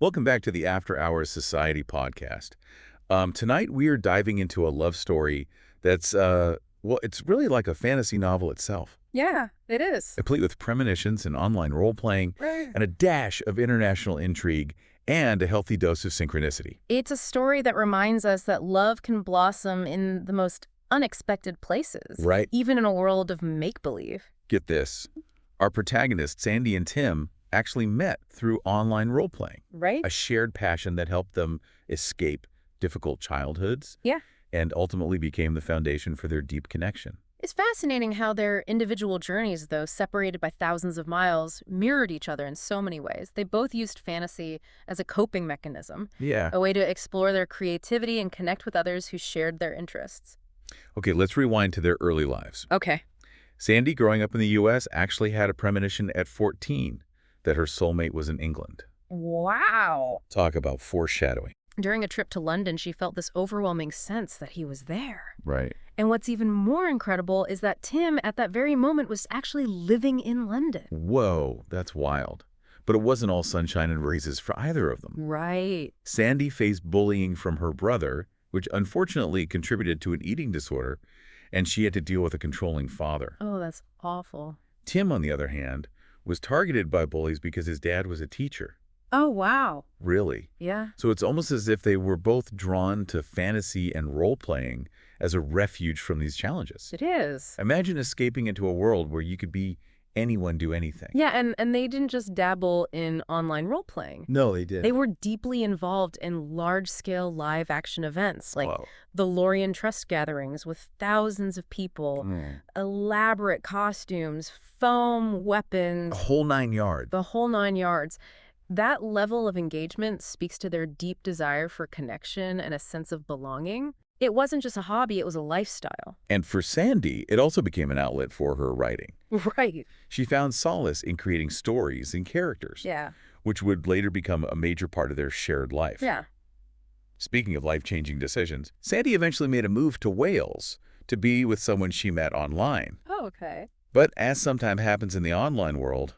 Welcome back to the After Hours Society podcast. Tonight we are diving into a love story that's, well, it's really like a fantasy novel itself, Yeah, it is. complete with premonitions and online role-playing, Right. and a dash of international intrigue, and a healthy dose of synchronicity. It's a story that reminds us that love can blossom in the most unexpected places, Right. even in a world of make-believe. Get this. Our protagonists, Sandy and Tim, actually met through online role-playing, Right? a shared passion that helped them escape difficult childhoods Yeah. and ultimately became the foundation for their deep connection. It's fascinating how their individual journeys, though separated by thousands of miles, mirrored each other in so many ways. They both used fantasy as a coping mechanism, Yeah. a way to explore their creativity and connect with others who shared their interests. Okay, let's rewind to their early lives. Okay. Sandy, growing up in the U.S., actually had a premonition at 14 that her soulmate was in England. Wow. Talk about foreshadowing. During a trip to London, she felt this overwhelming sense that he was there. Right. And what's even more incredible is that Tim, at that very moment, was actually living in London. Whoa, that's wild. But it wasn't all sunshine and roses for either of them. Right. Sandy faced bullying from her brother, which unfortunately contributed to an eating disorder, and she had to deal with a controlling father. Oh, that's awful. Tim, on the other hand, was targeted by bullies because his dad was a teacher. Oh, wow. Really? Yeah. So it's almost as if they were both drawn to fantasy and role-playing as a refuge from these challenges. It is. Imagine escaping into a world where you could be anyone, do anything. Yeah, and they didn't just dabble in online role-playing. No, they did. They were deeply involved in large-scale live-action events, like Wow. the Lorien Trust gatherings with thousands of people, elaborate costumes, foam weapons, A whole 9 yards. the whole nine yards. That level of engagement speaks to their deep desire for connection and a sense of belonging. It wasn't just a hobby, it was a lifestyle. And for Sandy, it also became an outlet for her writing. Right. She found solace in creating stories and characters, Yeah. which would later become a major part of their shared life. Yeah. Speaking of life-changing decisions, Sandy eventually made a move to Wales to be with someone she met online. Oh, okay. But as sometimes happens in the online world,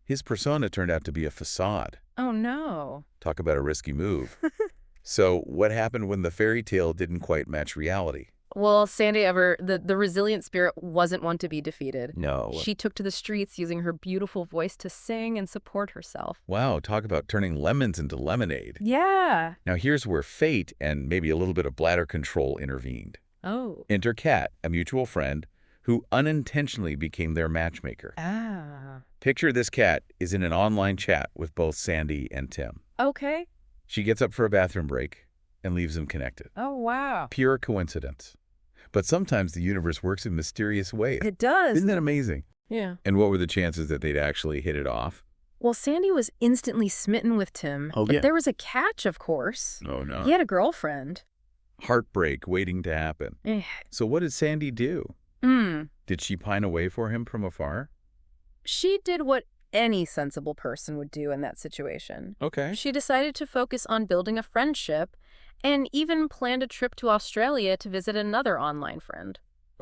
his persona turned out to be a facade. Oh, no. Talk about a risky move. So what happened when the fairy tale didn't quite match reality? Well, Sandy the resilient spirit wasn't one to be defeated. No. She took to the streets using her beautiful voice to sing and support herself. Wow, talk about turning lemons into lemonade. Yeah. Now here's where fate and maybe a little bit of bladder control intervened. Oh. Enter Kat, a mutual friend, who unintentionally became their matchmaker. Ah. Picture this cat is in an online chat with both Sandy and Tim. Okay. She gets up for a bathroom break and leaves them connected. Oh, wow. Pure coincidence. But sometimes the universe works in mysterious ways. It does. Isn't that amazing? Yeah. And what were the chances that they'd actually hit it off? Well, Sandy was instantly smitten with Tim. Oh, but yeah. there was a catch, of course. Oh, no. He had a girlfriend. Heartbreak waiting to happen. Eh. So what did Sandy do? Did she pine away for him from afar? She did what any sensible person would do in that situation. Okay. She decided to focus on building a friendship and even planned a trip to Australia to visit another online friend.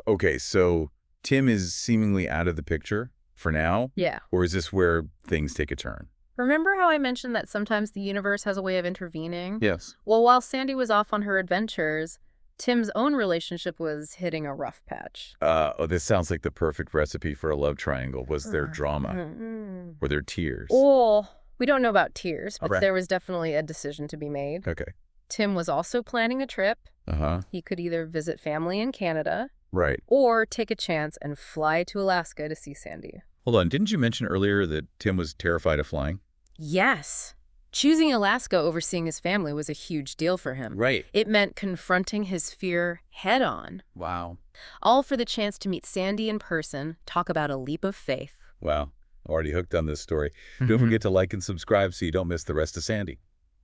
Okay, so Tim is seemingly out of the picture for now? Yeah. Or is this where things take a turn? Remember how I mentioned that sometimes the universe has a way of intervening? Yes. Well, while Sandy was off on her adventures, Tim's own relationship was hitting a rough patch. Oh, this sounds like the perfect recipe for a love triangle. Was there drama? Mm-hmm. Were there tears? Oh, we don't know about tears, but Okay. there was definitely a decision to be made. Okay. Tim was also planning a trip. Uh-huh. He could either visit family in Canada Right. or take a chance and fly to Alaska to see Sandy. Hold on. Didn't you mention earlier that Tim was terrified of flying? Yes. Choosing Alaska over seeing his family was a huge deal for him. Right. It meant confronting his fear head on, Wow. all for the chance to meet Sandy in person, talk about a leap of faith. Wow. Already hooked on this story. Don't forget to like and subscribe so you don't miss the rest of Sandy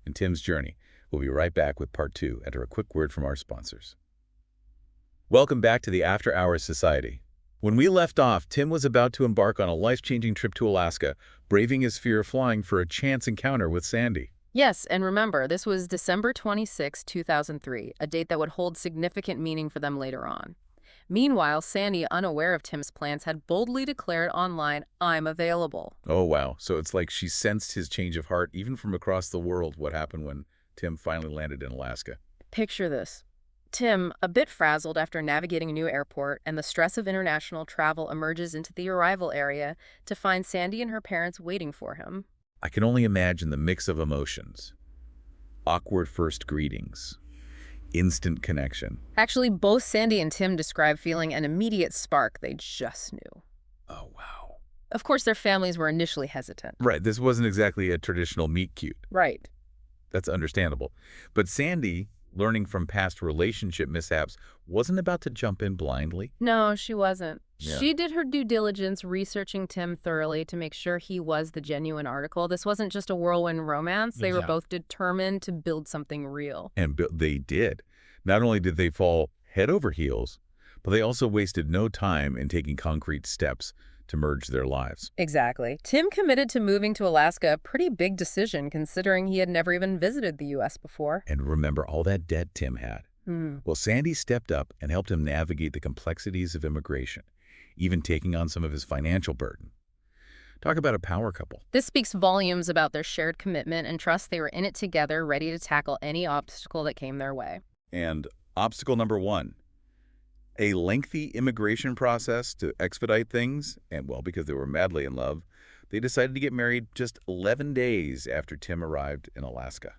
and Tim's journey. We'll be right back with part 2 after a quick word from our sponsors. Welcome back to the After Hours Society. When we left off, Tim was about to embark on a life-changing trip to Alaska, braving his fear of flying for a chance encounter with Sandy. Yes, and remember, this was December 26, 2003, a date that would hold significant meaning for them later on. Meanwhile, Sandy, unaware of Tim's plans, had boldly declared online, "I'm available." Oh, wow. So it's like she sensed his change of heart, even from across the world, what happened when Tim finally landed in Alaska. Picture this. Tim, a bit frazzled after navigating a new airport and the stress of international travel, emerges into the arrival area to find Sandy and her parents waiting for him. I can only imagine the mix of emotions. Awkward first greetings. Instant connection. Actually, both Sandy and Tim describe feeling an immediate spark they just knew. Oh, wow. Of course, their families were initially hesitant. Right, this wasn't exactly a traditional meet cute. Right. That's understandable. But Sandy, learning from past relationship mishaps, wasn't about to jump in blindly. No, she wasn't. Yeah. She did her due diligence researching Tim thoroughly to make sure he was the genuine article. This wasn't just a whirlwind romance. They were Yeah. both determined to build something real. And they did. Not only did they fall head over heels, but they also wasted no time in taking concrete steps to merge their lives. Exactly. Tim committed to moving to Alaska, a pretty big decision considering he had never even visited the U.S. before. And remember all that debt Tim had. Well, Sandy stepped up and helped him navigate the complexities of immigration, even taking on some of his financial burden. Talk about a power couple. This speaks volumes about their shared commitment and trust. They were in it together, ready to tackle any obstacle that came their way. And obstacle number one, a lengthy immigration process to expedite things, and well, because they were madly in love, they decided to get married just 11 days after Tim arrived in Alaska.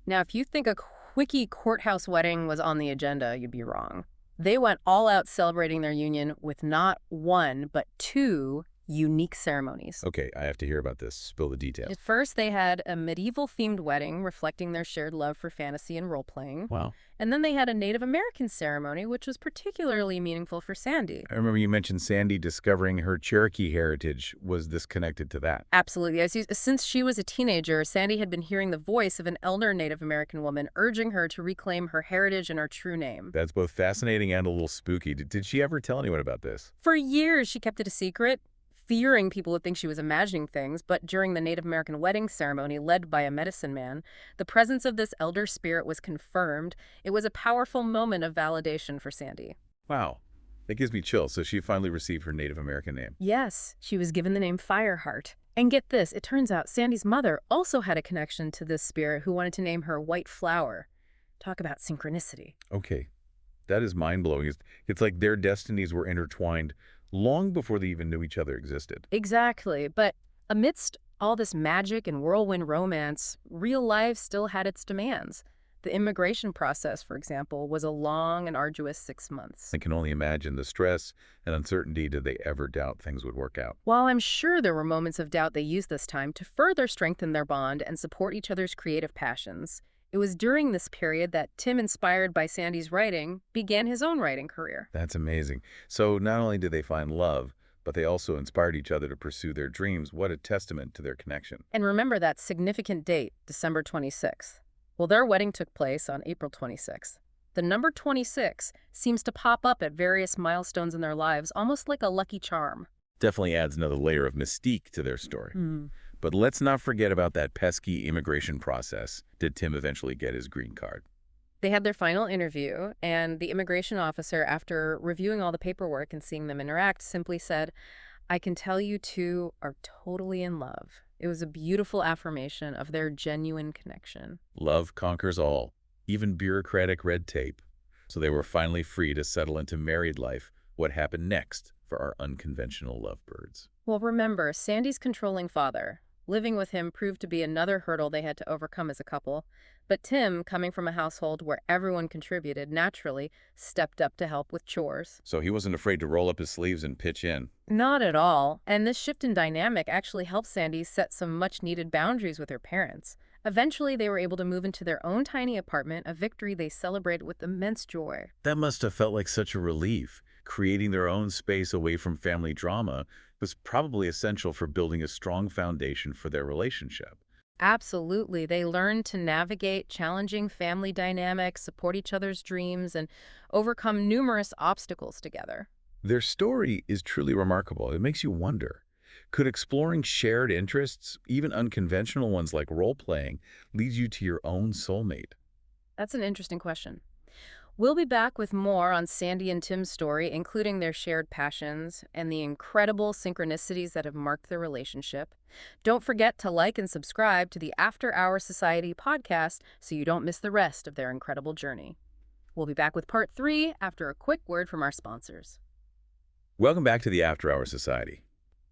Now, if you think a quickie courthouse wedding was on the agenda, you'd be wrong. They went all out celebrating their union with not one, but two unique ceremonies. Okay, I have to hear about this. Spill the details. At first, they had a medieval-themed wedding reflecting their shared love for fantasy and role-playing. Wow. And then they had a Native American ceremony, which was particularly meaningful for Sandy. I remember you mentioned Sandy discovering her Cherokee heritage. Was this connected to that? Absolutely. Since she was a teenager, Sandy had been hearing the voice of an elder Native American woman urging her to reclaim her heritage and her true name. That's both fascinating and a little spooky. Did she ever tell anyone about this? For years, she kept it a secret, fearing people would think she was imagining things, but during the Native American wedding ceremony led by a medicine man, the presence of this elder spirit was confirmed. It was a powerful moment of validation for Sandy. Wow. That gives me chills. So she finally received her Native American name. Yes, she was given the name Fireheart. And get this, it turns out Sandy's mother also had a connection to this spirit who wanted to name her White Flower. Talk about synchronicity. Okay. That is mind-blowing. It's like their destinies were intertwined long before they even knew each other existed. Exactly, but amidst all this magic and whirlwind romance, real life still had its demands. The immigration process, for example, was a long and arduous 6 months. I can only imagine the stress and uncertainty. Did they ever doubt things would work out? While I'm sure there were moments of doubt, they used this time to further strengthen their bond and support each other's creative passions. It was during this period that Tim, inspired by Sandy's writing, began his own writing career. That's amazing. So not only did they find love, but they also inspired each other to pursue their dreams. What a testament to their connection. And remember that significant date, December 26th. Well, their wedding took place on April 26th. The number 26 seems to pop up at various milestones in their lives, almost like a lucky charm. Definitely adds another layer of mystique to their story. But let's not forget about that pesky immigration process. Did Tim eventually get his green card? They had their final interview, and the immigration officer, after reviewing all the paperwork and seeing them interact, simply said, "I can tell you two are totally in love." It was a beautiful affirmation of their genuine connection. Love conquers all, even bureaucratic red tape. So they were finally free to settle into married life. What happened next for our unconventional lovebirds? Well, remember, Sandy's controlling father. Living with him proved to be another hurdle they had to overcome as a couple. But Tim, coming from a household where everyone contributed, naturally stepped up to help with chores. So he wasn't afraid to roll up his sleeves and pitch in. Not at all. And this shift in dynamic actually helped Sandy set some much-needed boundaries with her parents. Eventually, they were able to move into their own tiny apartment, a victory they celebrated with immense joy. That must have felt like such a relief. Creating their own space away from family drama was probably essential for building a strong foundation for their relationship. Absolutely. They learned to navigate challenging family dynamics, support each other's dreams, and overcome numerous obstacles together. Their story is truly remarkable. It makes you wonder, could exploring shared interests, even unconventional ones like role-playing, lead you to your own soulmate? That's an interesting question. We'll be back with more on Sandy and Tim's story, including their shared passions and the incredible synchronicities that have marked their relationship. Don't forget to like and subscribe to the After Hour Society podcast so you don't miss the rest of their incredible journey. We'll be back with part 3 after a quick word from our sponsors. Welcome back to the After Hour Society.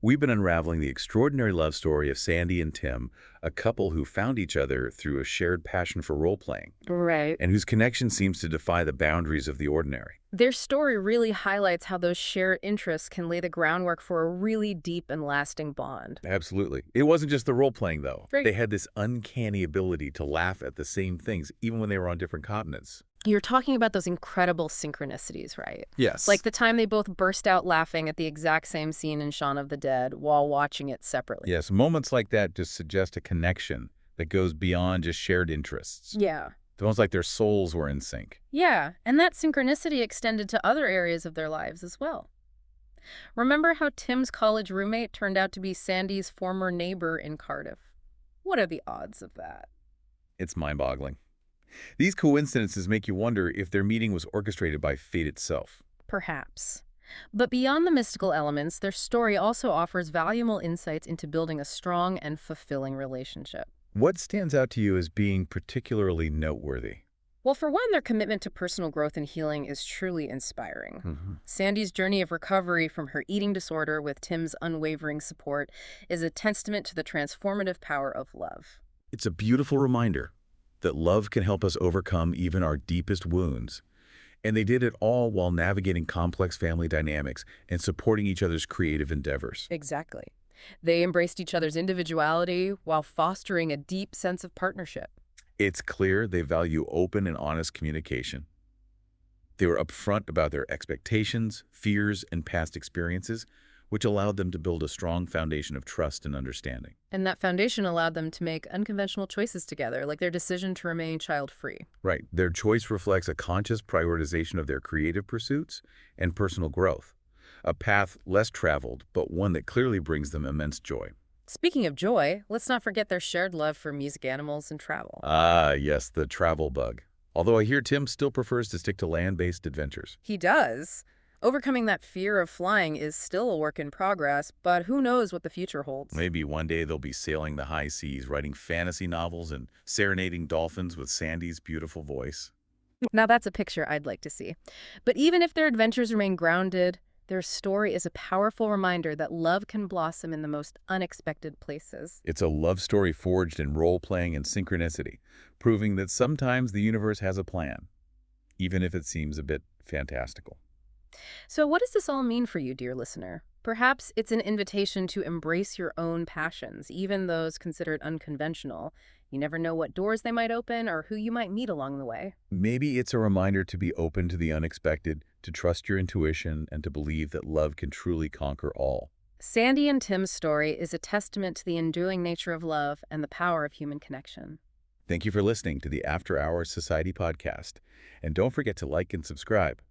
We've been unraveling the extraordinary love story of Sandy and Tim, a couple who found each other through a shared passion for role-playing, Right. and whose connection seems to defy the boundaries of the ordinary. Their story really highlights how those shared interests can lay the groundwork for a really deep and lasting bond. Absolutely. It wasn't just the role-playing, though. Right. They had this uncanny ability to laugh at the same things, even when they were on different continents. You're talking about those incredible synchronicities, right? Yes. Like the time they both burst out laughing at the exact same scene in Shaun of the Dead while watching it separately. Yes, moments like that just suggest a connection that goes beyond just shared interests. Yeah. It's almost like their souls were in sync. Yeah, and that synchronicity extended to other areas of their lives as well. Remember how Tim's college roommate turned out to be Sandy's former neighbor in Cardiff? What are the odds of that? It's mind-boggling. These coincidences make you wonder if their meeting was orchestrated by fate itself. Perhaps. But beyond the mystical elements, their story also offers valuable insights into building a strong and fulfilling relationship. What stands out to you as being particularly noteworthy? Well, for one, their commitment to personal growth and healing is truly inspiring. Sandy's journey of recovery from her eating disorder with Tim's unwavering support is a testament to the transformative power of love. It's a beautiful reminder that love can help us overcome even our deepest wounds. And they did it all while navigating complex family dynamics and supporting each other's creative endeavors. Exactly. They embraced each other's individuality while fostering a deep sense of partnership. It's clear they value open and honest communication. They were upfront about their expectations, fears, and past experiences, which allowed them to build a strong foundation of trust and understanding. And that foundation allowed them to make unconventional choices together, like their decision to remain child-free. Right. Their choice reflects a conscious prioritization of their creative pursuits and personal growth, a path less traveled, but one that clearly brings them immense joy. Speaking of joy, let's not forget their shared love for music, animals, and travel. Ah, yes, the travel bug. Although I hear Tim still prefers to stick to land-based adventures. He does. Overcoming that fear of flying is still a work in progress, but who knows what the future holds. Maybe one day they'll be sailing the high seas, writing fantasy novels, and serenading dolphins with Sandy's beautiful voice. Now that's a picture I'd like to see. But even if their adventures remain grounded, their story is a powerful reminder that love can blossom in the most unexpected places. It's a love story forged in role-playing and synchronicity, proving that sometimes the universe has a plan, even if it seems a bit fantastical. So what does this all mean for you, dear listener? Perhaps it's an invitation to embrace your own passions, even those considered unconventional. You never know what doors they might open or who you might meet along the way. Maybe it's a reminder to be open to the unexpected, to trust your intuition, and to believe that love can truly conquer all. Sandy and Tim's story is a testament to the enduring nature of love and the power of human connection. Thank you for listening to the After Hours Society podcast. And don't forget to like and subscribe.